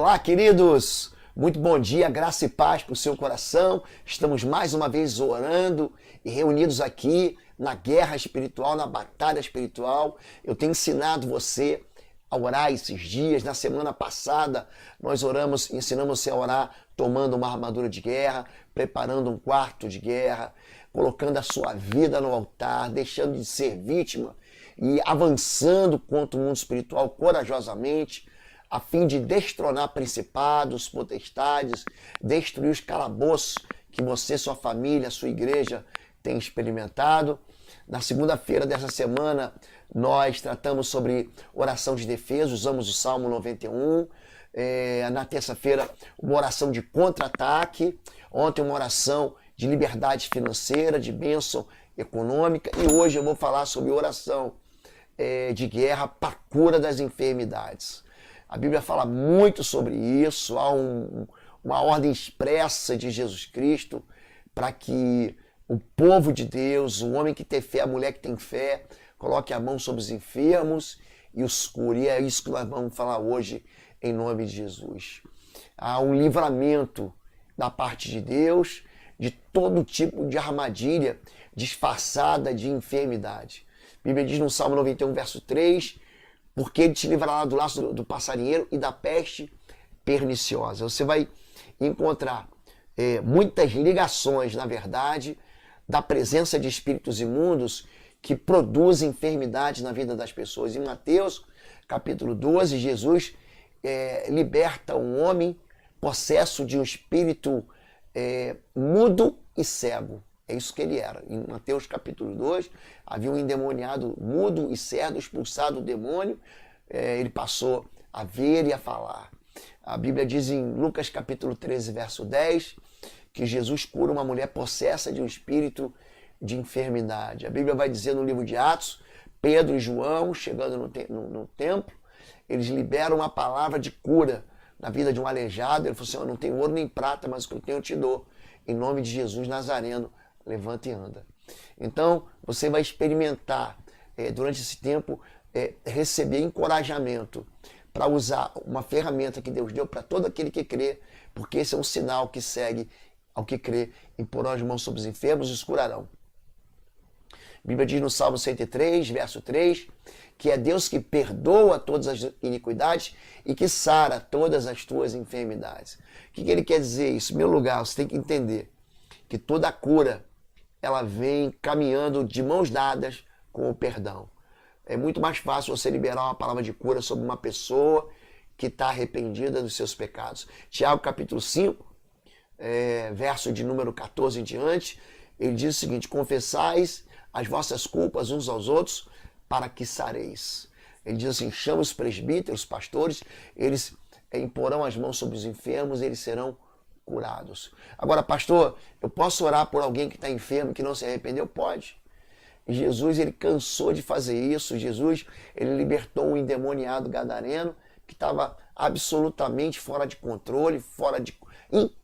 Olá, queridos! Muito bom dia, graça e paz para o seu coração. Estamos mais uma vez orando e reunidos aqui na guerra espiritual, na batalha espiritual. Eu tenho ensinado você a orar esses dias. Na semana passada, nós ensinamos você a orar tomando uma armadura de guerra, preparando um quarto de guerra, colocando a sua vida no altar, deixando de ser vítima e avançando contra o mundo espiritual corajosamente, a fim de destronar principados, potestades, destruir os calabouços que você, sua família, sua igreja tem experimentado. Na segunda-feira dessa semana, nós tratamos sobre oração de defesa, usamos o Salmo 91. Na terça-feira, uma oração de contra-ataque. Ontem, uma oração de liberdade financeira, de bênção econômica. E hoje eu vou falar sobre oração de guerra para a cura das enfermidades. A Bíblia fala muito sobre isso, há uma ordem expressa de Jesus Cristo para que o povo de Deus, o homem que tem fé, a mulher que tem fé, coloque a mão sobre os enfermos e os cure. E é isso que nós vamos falar hoje em nome de Jesus. Há um livramento da parte de Deus de todo tipo de armadilha disfarçada de enfermidade. A Bíblia diz no Salmo 91, verso 3, porque ele te livrará do laço do passarinheiro e da peste perniciosa. Você vai encontrar muitas ligações, na verdade, da presença de espíritos imundos que produzem enfermidades na vida das pessoas. Em Mateus, capítulo 12, Jesus liberta um homem possesso de um espírito mudo e cego. É isso que ele era. Em Mateus capítulo 2, havia um endemoniado mudo e cego, expulsado o demônio, ele passou a ver e a falar. A Bíblia diz em Lucas capítulo 13, verso 10, que Jesus cura uma mulher possessa de um espírito de enfermidade. A Bíblia vai dizer no livro de Atos, Pedro e João, chegando no templo, eles liberam uma palavra de cura na vida de um aleijado. Ele falou assim: eu não tenho ouro nem prata, mas o que eu tenho eu te dou. Em nome de Jesus Nazareno, levanta e anda. Então, você vai experimentar durante esse tempo receber encorajamento para usar uma ferramenta que Deus deu para todo aquele que crê, porque esse é um sinal que segue ao que crê: imporão as mãos sobre os enfermos e os curarão. A Bíblia diz no Salmo 103, verso 3, que é Deus que perdoa todas as iniquidades e que sara todas as tuas enfermidades. O que ele quer dizer isso? Em meu lugar, você tem que entender que toda a cura ela vem caminhando de mãos dadas com o perdão. É muito mais fácil você liberar uma palavra de cura sobre uma pessoa que está arrependida dos seus pecados. Tiago capítulo 5, verso de número 14 em diante, ele diz o seguinte: confessais as vossas culpas uns aos outros para que sareis. Ele diz assim: chama os presbíteros, os pastores, eles imporão as mãos sobre os enfermos e eles serão curados. Agora, pastor, eu posso orar por alguém que está enfermo, que não se arrependeu? Pode. Jesus, ele cansou de fazer isso. Jesus, ele libertou um endemoniado gadareno que estava absolutamente fora de controle,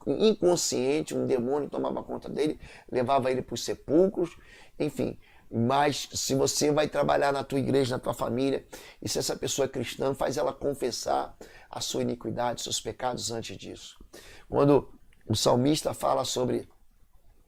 inconsciente. Um demônio tomava conta dele, levava ele para os sepulcros, enfim. Mas se você vai trabalhar na tua igreja, na tua família, e se essa pessoa é cristã, faz ela confessar a sua iniquidade, seus pecados antes disso. Quando o salmista fala sobre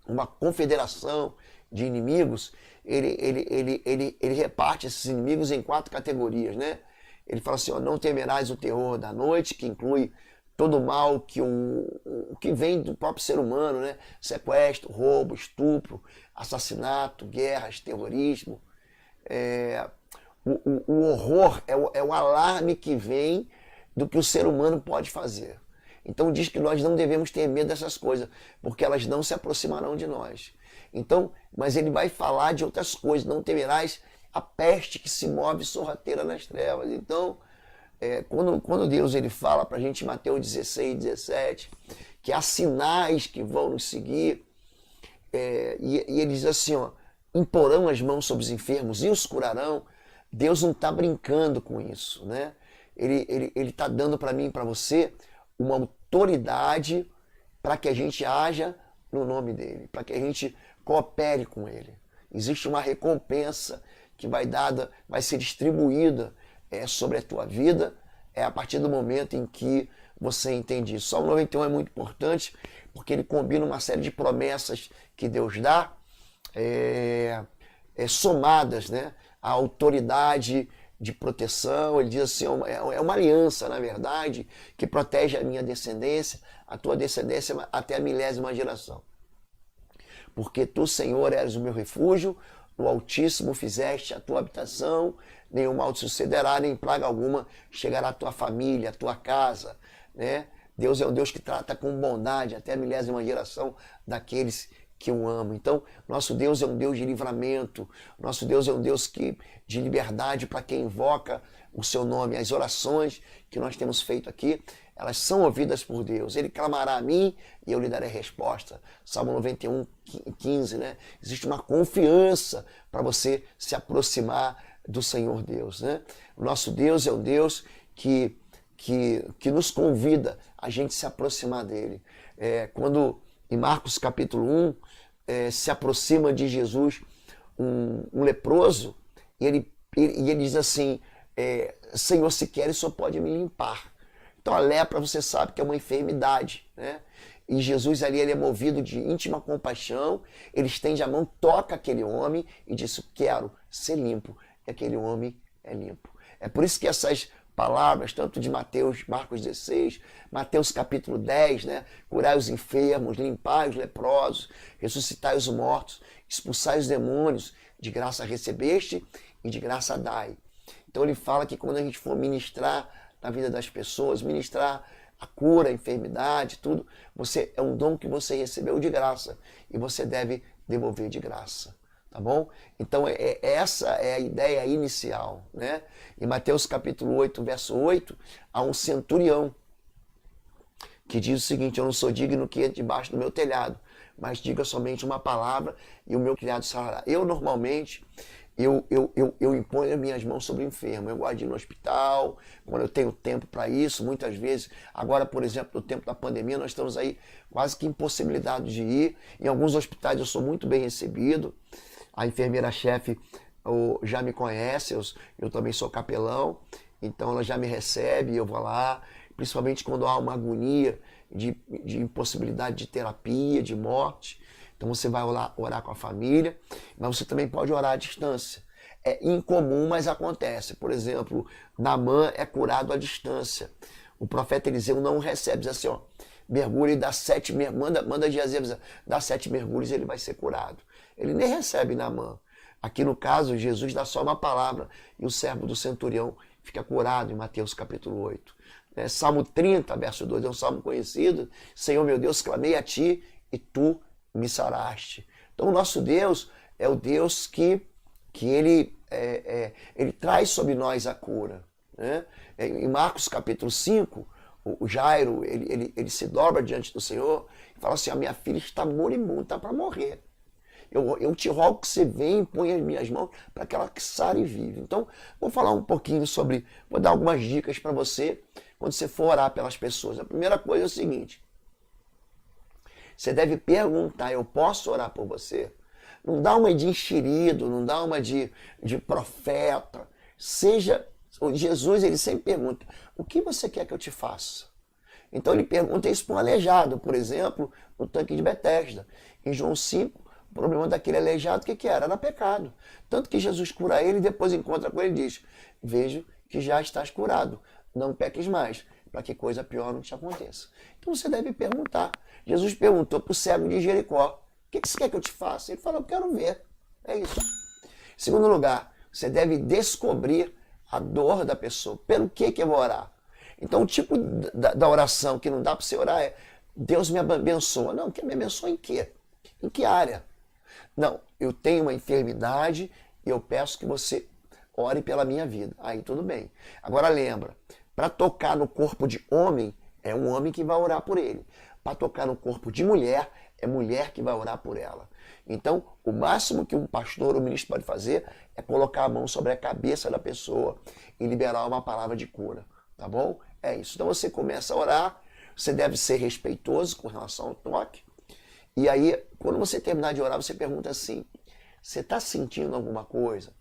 uma confederação de inimigos, ele reparte esses inimigos em 4 categorias, né? Ele fala assim: ó, não temerás o terror da noite, que inclui todo o mal que vem do próprio ser humano, né? Sequestro, roubo, estupro, assassinato, guerras, terrorismo. O horror é o alarme que vem do que o ser humano pode fazer. Então diz que nós não devemos ter medo dessas coisas, porque elas não se aproximarão de nós. Então, mas ele vai falar de outras coisas: não temerás a peste que se move sorrateira nas trevas. Então, quando Deus ele fala para a gente em Mateus 16, 17, que há sinais que vão nos seguir, e ele diz assim, ó, imporão as mãos sobre os enfermos e os curarão. Deus não está brincando com isso, né? Ele está dando para mim e para você uma autoridade para que a gente haja no nome dele, para que a gente coopere com ele. Existe uma recompensa que vai ser distribuída sobre a tua vida, a partir do momento em que você entende isso. Salmo 91 é muito importante porque ele combina uma série de promessas que Deus dá, somadas, né, à autoridade de proteção. Ele diz assim, é uma aliança, na verdade, que protege a minha descendência, a tua descendência até a 1000ª geração. Porque tu, Senhor, eres o meu refúgio, no Altíssimo fizeste a tua habitação, nenhum mal te sucederá, nem praga alguma chegará à tua família, à tua casa, né? Deus é um Deus que trata com bondade até a 1000ª geração daqueles que o amam. Então, nosso Deus é um Deus de livramento, nosso Deus é um Deus de liberdade para quem invoca o seu nome. As orações que nós temos feito aqui, elas são ouvidas por Deus. Ele clamará a mim e eu lhe darei resposta. Salmo 91, 15, né? Existe uma confiança para você se aproximar do Senhor Deus, né? O nosso Deus é um Deus que nos convida a gente se aproximar dele. Quando em Marcos capítulo 1 se aproxima de Jesus um leproso e ele diz assim, Senhor, se queres, só pode me limpar. Então a lepra, você sabe que é uma enfermidade, né? E Jesus ali, ele é movido de íntima compaixão, ele estende a mão, toca aquele homem e diz, quero ser limpo. E aquele homem é limpo. É por isso que essas palavras, tanto de Mateus, Marcos 16, Mateus capítulo 10, né? Curai os enfermos, limpai os leprosos, ressuscitai os mortos, expulsai os demônios, de graça recebeste e de graça dai. Então ele fala que quando a gente for ministrar na vida das pessoas, ministrar a cura, a enfermidade, tudo, é um dom que você recebeu de graça e você deve devolver de graça. Tá bom? Então essa é a ideia inicial, né? Em Mateus capítulo 8, verso 8, há um centurião que diz o seguinte, eu não sou digno que entre debaixo do meu telhado, mas diga somente uma palavra e o meu criado sarará. Eu normalmente, eu imponho as minhas mãos sobre o enfermo. Eu gosto de ir no hospital, quando eu tenho tempo para isso, muitas vezes. Agora, por exemplo, no tempo da pandemia, nós estamos aí quase que impossibilitados de ir. Em alguns hospitais eu sou muito bem recebido. A enfermeira-chefe já me conhece, eu também sou capelão, então ela já me recebe, eu vou lá, principalmente quando há uma agonia de impossibilidade de terapia, de morte. Então você vai orar com a família, mas você também pode orar à distância. É incomum, mas acontece. Por exemplo, Naamã é curado à distância. O profeta Eliseu não recebe, diz assim, ó, mergulhe e dá 7, manda Geazi, dá 7 mergulhos e ele vai ser curado. Ele nem recebe Naamã. Aqui no caso, Jesus dá só uma palavra e o servo do centurião fica curado em Mateus capítulo 8. Salmo 30, verso 2, é um salmo conhecido. Senhor meu Deus, clamei a ti e tu me saraste. Então o nosso Deus é o Deus que ele traz sobre nós a cura, né? Em Marcos capítulo 5, o Jairo, ele se dobra diante do Senhor e fala assim, a minha filha está moribunda, está para morrer. Eu te rogo que você venha e ponha as minhas mãos para que ela sare e vive. Então, vou falar um pouquinho vou dar algumas dicas para você quando você for orar pelas pessoas. A primeira coisa é o seguinte, você deve perguntar, eu posso orar por você? Não dá uma de enxerido, não dá uma de profeta. Jesus, ele sempre pergunta, o que você quer que eu te faça? Então ele pergunta isso para um aleijado, por exemplo, no tanque de Betesda. Em João 5, o problema daquele aleijado, o que era? Era pecado. Tanto que Jesus cura ele e depois encontra com ele e diz, vejo que já estás curado, não peques mais, para que coisa pior não te aconteça. Então você deve perguntar. Jesus perguntou para o cego de Jericó, o que você quer que eu te faça? Ele falou, eu quero ver. É isso. Em segundo lugar, você deve descobrir a dor da pessoa. Pelo que eu vou orar? Então o tipo da oração que não dá para você orar é, Deus me abençoa. Não, que me abençoa em quê? Em que área? Não, eu tenho uma enfermidade e eu peço que você ore pela minha vida. Aí tudo bem. Agora lembra, para tocar no corpo de homem, é um homem que vai orar por ele. Para tocar no corpo de mulher, é mulher que vai orar por ela. Então, o máximo que um pastor ou ministro pode fazer é colocar a mão sobre a cabeça da pessoa e liberar uma palavra de cura. Tá bom? É isso. Então você começa a orar, você deve ser respeitoso com relação ao toque. E aí, quando você terminar de orar, você pergunta assim, você está sentindo alguma coisa?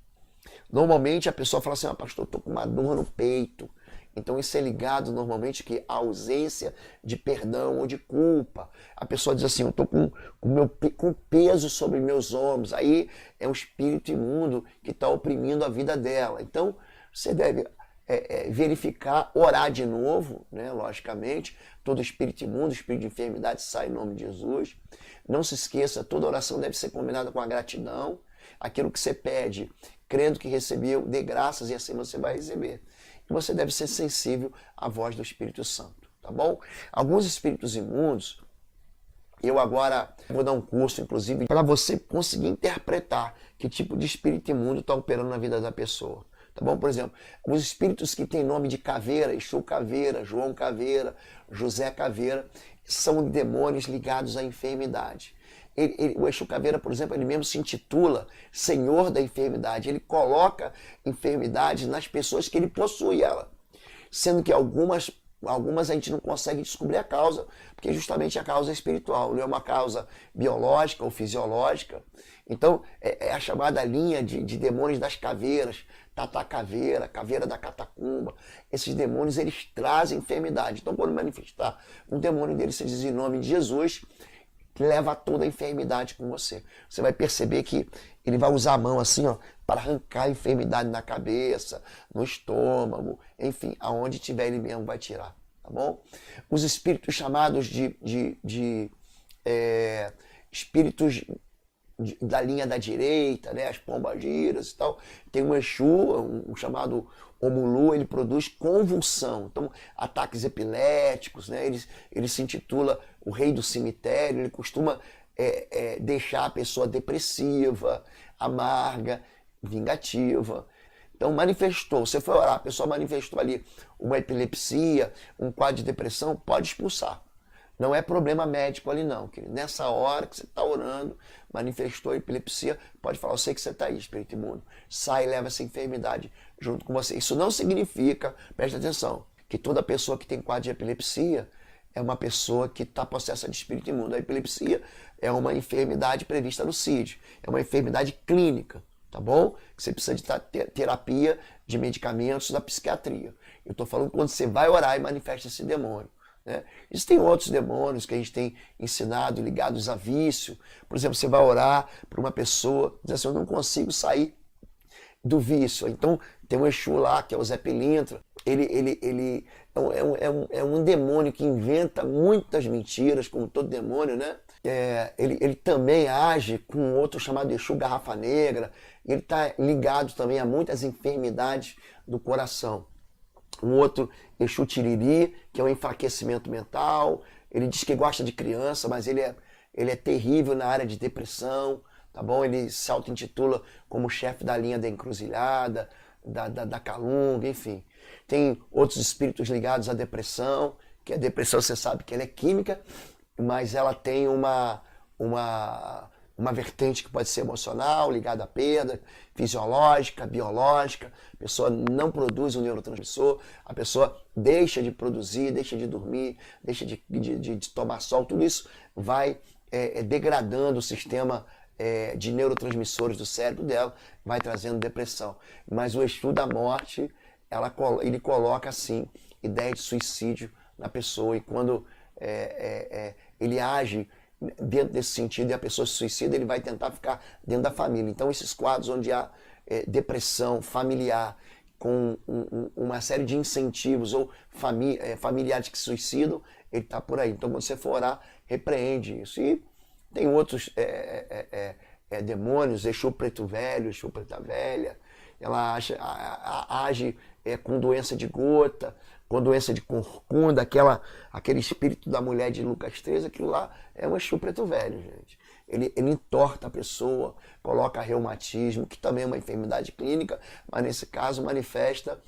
Normalmente a pessoa fala assim, pastor, eu estou com uma dor no peito, Então isso é ligado normalmente que à ausência de perdão ou de culpa. A pessoa diz assim, eu estou com peso sobre meus ombros. Aí é um espírito imundo que está oprimindo a vida dela. Então você deve verificar, orar de novo, né? Logicamente, todo espírito imundo, espírito de enfermidade sai em nome de Jesus. Não se esqueça, toda oração deve ser combinada com a gratidão. Aquilo que você pede, crendo que recebeu, dê graças e assim você vai receber. E você deve ser sensível à voz do Espírito Santo, tá bom? Alguns espíritos imundos, eu agora vou dar um curso, inclusive, para você conseguir interpretar que tipo de espírito imundo está operando na vida da pessoa. Tá bom? Por exemplo, os espíritos que têm nome de caveira, Exu Caveira, João Caveira, José Caveira, são demônios ligados à enfermidade. O Exu Caveira, por exemplo, ele mesmo se intitula Senhor da Enfermidade. Ele coloca enfermidades nas pessoas que ele possui ela. Sendo que algumas a gente não consegue descobrir a causa, porque justamente a causa é espiritual, não é uma causa biológica ou fisiológica. Então, é a chamada linha de demônios das caveiras, Tata Caveira, Caveira da Catacumba. Esses demônios, eles trazem enfermidade. Então, quando manifestar um demônio dele, você diz em nome de Jesus, leva toda a enfermidade com você. Você vai perceber que ele vai usar a mão assim, ó, para arrancar a enfermidade na cabeça, no estômago, enfim, aonde tiver ele mesmo vai tirar, tá bom? Os espíritos chamados de espíritos da linha da direita, né, as pombagiras e tal, tem um Exu, um chamado Omulu, ele produz convulsão, então ataques epiléticos, né, ele se intitula o rei do cemitério, ele costuma deixar a pessoa depressiva, amarga, vingativa. Então manifestou, você foi orar, a pessoa manifestou ali uma epilepsia, um quadro de depressão, pode expulsar. Não é problema médico ali não, querido. Nessa hora que você está orando, manifestou epilepsia, pode falar, eu sei que você está aí, espírito imundo. Sai e leva essa enfermidade junto com você. Isso não significa, preste atenção, que toda pessoa que tem quadro de epilepsia é uma pessoa que está possessa de espírito imundo. A epilepsia é uma enfermidade prevista no CID, é uma enfermidade clínica, tá bom? Que você precisa de terapia de medicamentos da psiquiatria. Eu estou falando quando você vai orar e manifesta esse demônio. Né? Existem outros demônios que a gente tem ensinado ligados a vício. Por exemplo, você vai orar para uma pessoa, diz assim, eu não consigo sair do vício. Então tem um Exu lá, que é o Zé Pilintra. Ele é um demônio que inventa muitas mentiras, como todo demônio, né? Ele também age com outro chamado Exu Garrafa Negra. Ele está ligado também a muitas enfermidades do coração. Um outro Exu Tiriri, que é um enfraquecimento mental. Ele diz que gosta de criança, mas ele é terrível na área de depressão, tá bom? Ele se auto-intitula como chefe da linha da encruzilhada, da calunga, enfim. Tem outros espíritos ligados à depressão, que a depressão você sabe que ela é química, mas ela tem uma vertente que pode ser emocional, ligada à perda, fisiológica, biológica. A pessoa não produz um neurotransmissor, a pessoa deixa de produzir, deixa de dormir, deixa de tomar sol. Tudo isso vai degradando o sistema de neurotransmissores do cérebro dela, vai trazendo depressão. Mas o Exu da morte, ele coloca, assim, ideia de suicídio na pessoa. E quando ele age dentro desse sentido e a pessoa se suicida, ele vai tentar ficar dentro da família. Então esses quadros onde há depressão familiar, com uma série de incentivos, ou familiares que se suicidam, ele está por aí. Então quando você for orar, repreende isso. E tem outros demônios, Exu Preto Velho, Exu Preta Velha, ela age com doença de gota, com doença de corcunda, aquele espírito da mulher de Lucas 13, aquilo lá é um Exu Preto Velho, gente. Ele entorta a pessoa, coloca reumatismo, que também é uma enfermidade clínica, mas nesse caso manifesta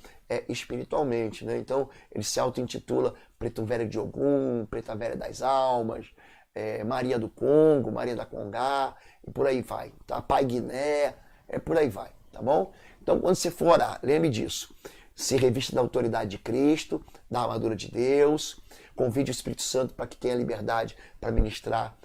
espiritualmente, né? Então ele se auto-intitula Preto Velho de Ogum, Preta Velha das Almas, Maria do Congo, Maria da Congá, e por aí vai, tá? Pai Guiné, por aí vai, tá bom? Então quando você for orar, lembre disso. Se revista da autoridade de Cristo, da armadura de Deus, convide o Espírito Santo para que tenha liberdade para ministrar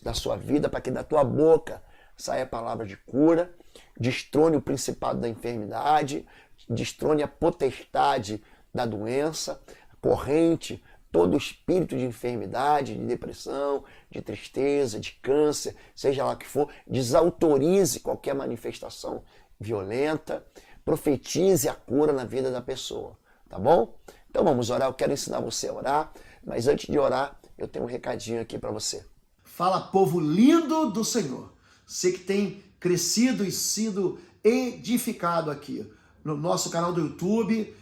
na sua vida, para que da tua boca saia a palavra de cura, destrone o principado da enfermidade, destrone a potestade da doença, corrente, todo espírito de enfermidade, de depressão, de tristeza, de câncer, seja lá o que for, desautorize qualquer manifestação violenta, profetize a cura na vida da pessoa, tá bom? Então vamos orar, eu quero ensinar você a orar, mas antes de orar, eu tenho um recadinho aqui para você. Fala, povo lindo do Senhor, você que tem crescido e sido edificado aqui no nosso canal do YouTube,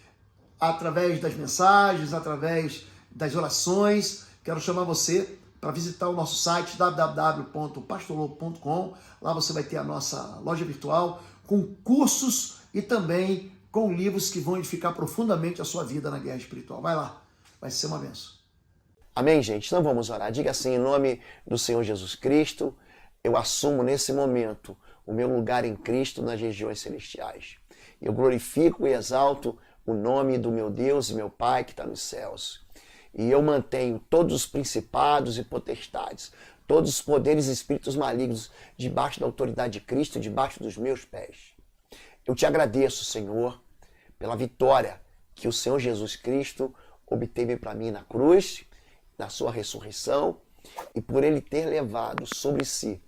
através das mensagens, através das orações. Quero chamar você para visitar o nosso site www.pastorlobo.com. Lá você vai ter a nossa loja virtual com cursos e também com livros que vão edificar profundamente a sua vida na guerra espiritual. Vai lá, vai ser uma bênção. Amém, gente? Então vamos orar. Diga assim, em nome do Senhor Jesus Cristo, eu assumo nesse momento o meu lugar em Cristo nas regiões celestiais. Eu glorifico e exalto o nome do meu Deus e meu Pai que está nos céus. E eu mantenho todos os principados e potestades, todos os poderes e espíritos malignos debaixo da autoridade de Cristo, debaixo dos meus pés. Eu te agradeço, Senhor, pela vitória que o Senhor Jesus Cristo obteve para mim na cruz, na sua ressurreição, e por Ele ter levado sobre si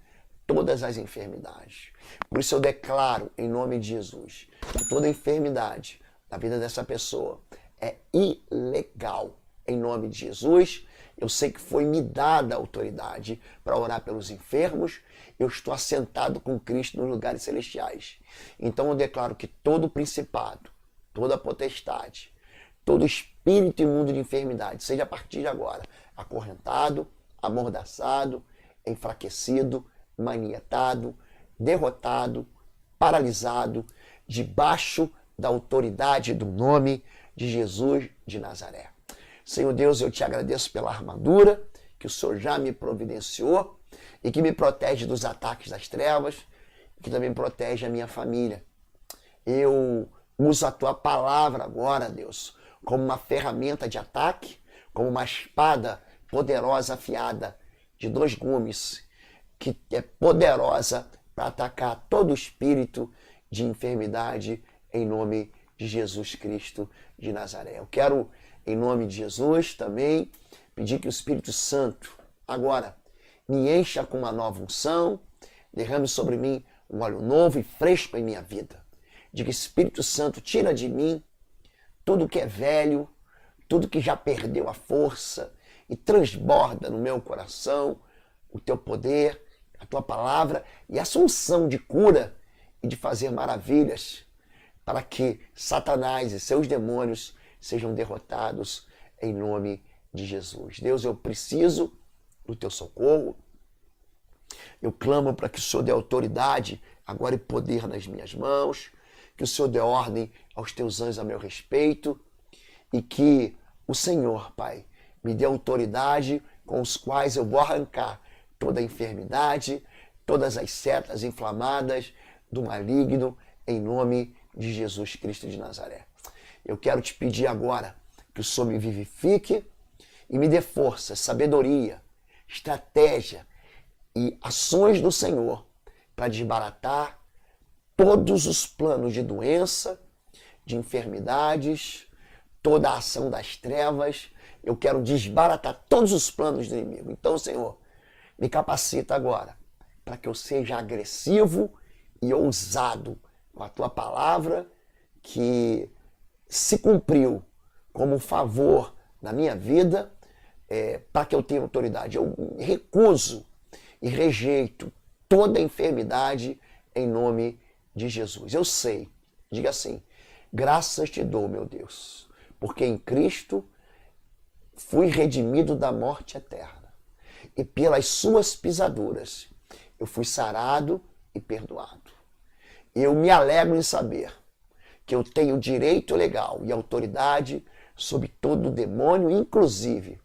todas as enfermidades. Por isso eu declaro, em nome de Jesus, que toda enfermidade na vida dessa pessoa é ilegal. Em nome de Jesus, eu sei que foi me dada a autoridade para orar pelos enfermos. Eu estou assentado com Cristo nos lugares celestiais. Então eu declaro que todo principado, toda potestade, todo espírito imundo de enfermidade, seja a partir de agora acorrentado, amordaçado, enfraquecido, manietado, derrotado, paralisado, debaixo da autoridade do nome de Jesus de Nazaré. Senhor Deus, eu te agradeço pela armadura que o Senhor já me providenciou e que me protege dos ataques das trevas e que também protege a minha família. Eu uso a tua palavra agora, Deus, como uma ferramenta de ataque, como uma espada poderosa afiada de 2 gumes, que é poderosa para atacar todo espírito de enfermidade em nome de Jesus Cristo de Nazaré. Eu quero, em nome de Jesus, também pedir que o Espírito Santo agora me encha com uma nova unção, derrame sobre mim um óleo novo e fresco em minha vida. Diga, Espírito Santo, tira de mim tudo que é velho, tudo que já perdeu a força e transborda no meu coração o teu poder, a tua palavra e essa unção de cura e de fazer maravilhas para que Satanás e seus demônios sejam derrotados em nome de Jesus. Deus, eu preciso do teu socorro. Eu clamo para que o Senhor dê autoridade agora e poder nas minhas mãos, que o Senhor dê ordem aos teus anjos a meu respeito e que o Senhor, Pai, me dê autoridade com os quais eu vou arrancar toda a enfermidade, todas as setas inflamadas do maligno, em nome de Jesus Cristo de Nazaré. Eu quero te pedir agora que o Senhor me vivifique e me dê força, sabedoria, estratégia e ações do Senhor para desbaratar todos os planos de doença, de enfermidades, toda a ação das trevas. Eu quero desbaratar todos os planos do inimigo. Então, Senhor, me capacita agora para que eu seja agressivo e ousado com a tua palavra que se cumpriu como um favor na minha vida, para que eu tenha autoridade. Eu recuso e rejeito toda enfermidade em nome de Jesus. Eu sei, diga assim, graças te dou, meu Deus, porque em Cristo fui redimido da morte eterna e pelas suas pisaduras eu fui sarado e perdoado. Eu me alegro em saber que eu tenho direito legal e autoridade sobre todo demônio, inclusive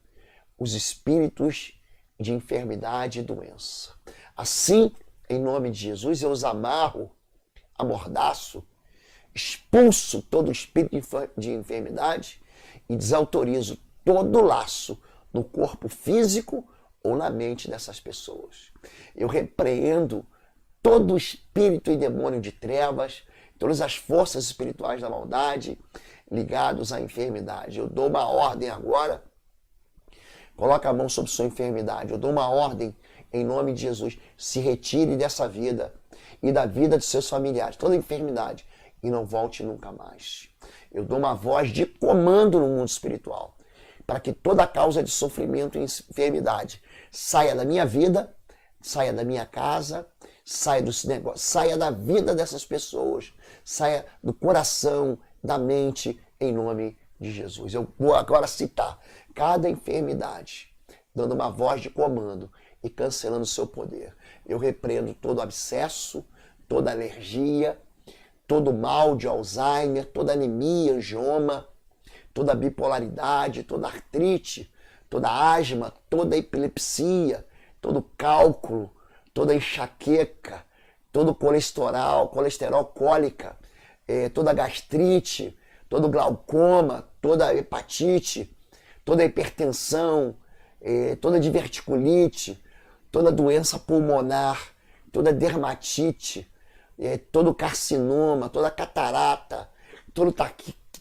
os espíritos de enfermidade e doença. Assim, em nome de Jesus, eu os amarro, amordaço, expulso todo espírito de enfermidade e desautorizo todo laço no corpo físico ou na mente dessas pessoas. Eu repreendo todo espírito e demônio de trevas, todas as forças espirituais da maldade ligados à enfermidade. Eu dou uma ordem agora. Coloca a mão sobre sua enfermidade. Eu dou uma ordem em nome de Jesus. Se retire dessa vida e da vida de seus familiares, toda enfermidade, e não volte nunca mais. Eu dou uma voz de comando no mundo espiritual, para que toda causa de sofrimento e enfermidade saia da minha vida, saia da minha casa, saia dos negócios, saia da vida dessas pessoas, saia do coração, da mente, em nome de Jesus. Eu vou agora citar cada enfermidade, dando uma voz de comando e cancelando o seu poder. Eu repreendo todo abscesso, toda alergia, todo mal de Alzheimer, toda anemia, angioma, toda bipolaridade, toda artrite, toda asma, toda epilepsia, todo cálculo, toda enxaqueca, todo colesterol cólica, toda gastrite, todo glaucoma, toda hepatite, toda hipertensão, toda diverticulite, toda doença pulmonar, toda dermatite, todo carcinoma, toda catarata, todo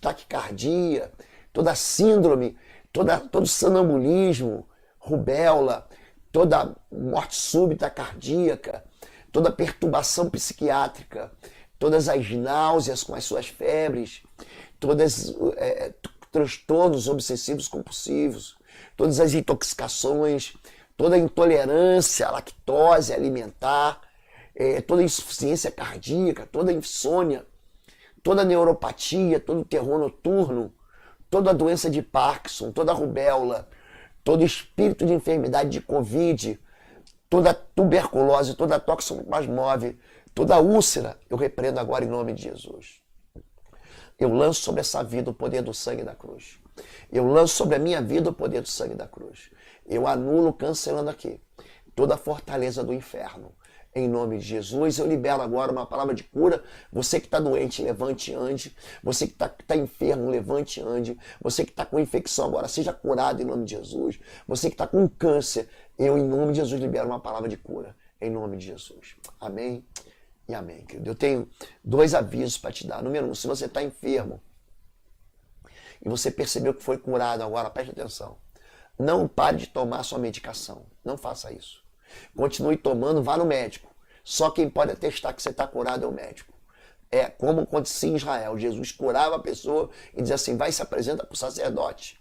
taquicardia, toda síndrome, todo sonambulismo, rubéola, toda morte súbita cardíaca, toda perturbação psiquiátrica, todas as náuseas com as suas febres, todos transtornos obsessivos compulsivos, todas as intoxicações, toda intolerância à lactose alimentar, toda insuficiência cardíaca, toda insônia, toda neuropatia, todo terror noturno, toda doença de Parkinson, toda rubéola, todo espírito de enfermidade de Covid, toda tuberculose, toda toxoplasmose, toda úlcera, eu repreendo agora em nome de Jesus. Eu lanço sobre essa vida o poder do sangue da cruz. Eu lanço sobre a minha vida o poder do sangue da cruz. Eu anulo, cancelando aqui, toda a fortaleza do inferno. Em nome de Jesus, eu libero agora uma palavra de cura. Você que está doente, levante e ande. Você que está enfermo, levante e ande. Você que está com infecção agora, seja curado em nome de Jesus. Você que está com câncer, eu em nome de Jesus libero uma palavra de cura. Em nome de Jesus. Amém e amém, querido. Eu tenho 2 avisos para te dar. Número 1, se você está enfermo e você percebeu que foi curado agora, preste atenção. Não pare de tomar sua medicação. Não faça isso. Continue tomando, vá no médico. Só quem pode atestar que você está curado é o médico. É como acontecia em Israel. Jesus curava a pessoa e dizia assim, vai e se apresenta para o sacerdote.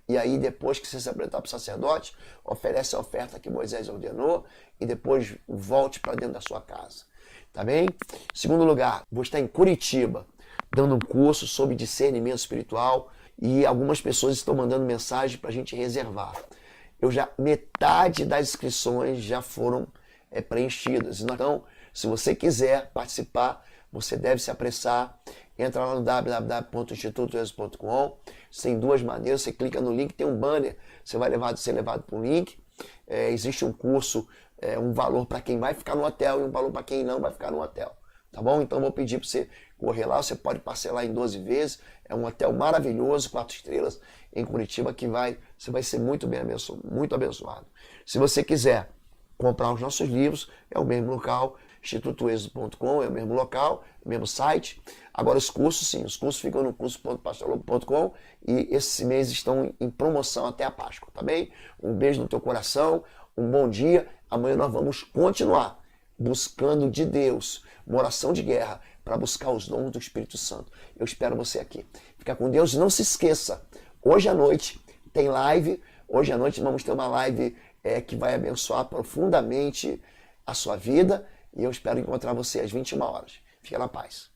E aí depois que você se apresentar para o sacerdote, oferece a oferta que Moisés ordenou e depois volte para dentro da sua casa. Tá bem? Segundo lugar, vou estar em Curitiba, dando um curso sobre discernimento espiritual e algumas pessoas estão mandando mensagem para a gente reservar. Metade das inscrições já foram preenchidas. Então, se você quiser participar, você deve se apressar. Entra lá no www.institutoexo.com. Tem 2 maneiras. Você clica no link, tem um banner. Você vai ser levado para o link. Existe um curso, um valor para quem vai ficar no hotel e um valor para quem não vai ficar no hotel. Tá bom? Então, vou pedir para você correr lá. Você pode parcelar em 12 vezes. É um hotel maravilhoso, 4 estrelas, em Curitiba, que você vai ser muito bem abençoado, muito abençoado. Se você quiser comprar os nossos livros, é o mesmo local, institutoexo.com, é o mesmo local, é o mesmo site. Agora os cursos, sim, os cursos ficam no curso.pastorlobo.com e esse mês estão em promoção até a Páscoa, tá bem? Um beijo no teu coração, um bom dia. Amanhã nós vamos continuar buscando de Deus uma oração de guerra para buscar os dons do Espírito Santo. Eu espero você aqui. Fica com Deus e não se esqueça, hoje à noite tem live, hoje à noite vamos ter uma live que vai abençoar profundamente a sua vida e eu espero encontrar você às 21 horas. Fica na paz.